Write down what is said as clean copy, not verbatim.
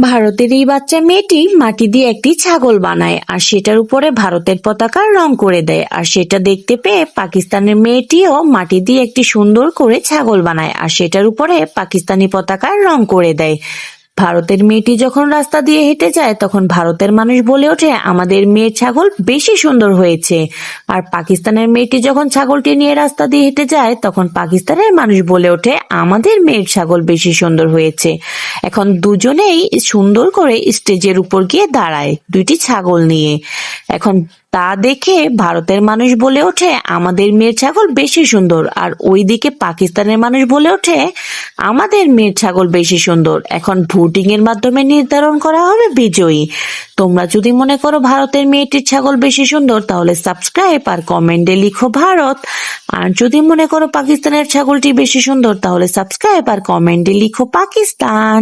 ভারতের এই বাচ্চা মেয়েটি মাটি দিয়ে একটি ছাগল বানায় আর সেটার উপরে ভারতের পতাকার রং করে দেয়। আর সেটা দেখতে পেয়ে পাকিস্তানের মেয়েটিও মাটি দিয়ে একটি সুন্দর করে ছাগল বানায় আর সেটার উপরে পাকিস্তানি পতাকার রং করে দেয়। ভারতের মেয়েটি যখন রাস্তা দিয়ে হেঁটে যায় তখন ভারতের মানুষ বলে ওঠে, আমাদের মেয়ের ছাগল বেশি সুন্দর হয়েছে। আর পাকিস্তানের মেয়েটি যখন ছাগলটি নিয়ে রাস্তা দিয়ে হেঁটে যায় তখন পাকিস্তানের মানুষ বলে ওঠে, আমাদের মেয়ের ছাগল বেশি সুন্দর হয়েছে। এখন দুজনেই সুন্দর করে স্টেজের উপর গিয়ে দাঁড়ায় দুইটি ছাগল নিয়ে। এখন তা দেখে ভারতের মানুষ বলে ওঠে, আমাদের মেয়ের ছাগল বেশি সুন্দর। আর ওইদিকে পাকিস্তানের মানুষ বলে ওঠে, আমাদের মেয়ের ছাগল বেশি সুন্দর। এখন ভোটিং এর মাধ্যমে নির্ধারণ করা হবে বিজয়ী। তোমরা যদি মনে করো ভারতের মেয়েটির ছাগল বেশি সুন্দর তাহলে সাবস্ক্রাইব আর কমেন্টে লিখো ভারত। আর যদি মনে করো পাকিস্তানের ছাগলটি বেশি সুন্দর তাহলে সাবস্ক্রাইব আর কমেন্টে লিখো পাকিস্তান।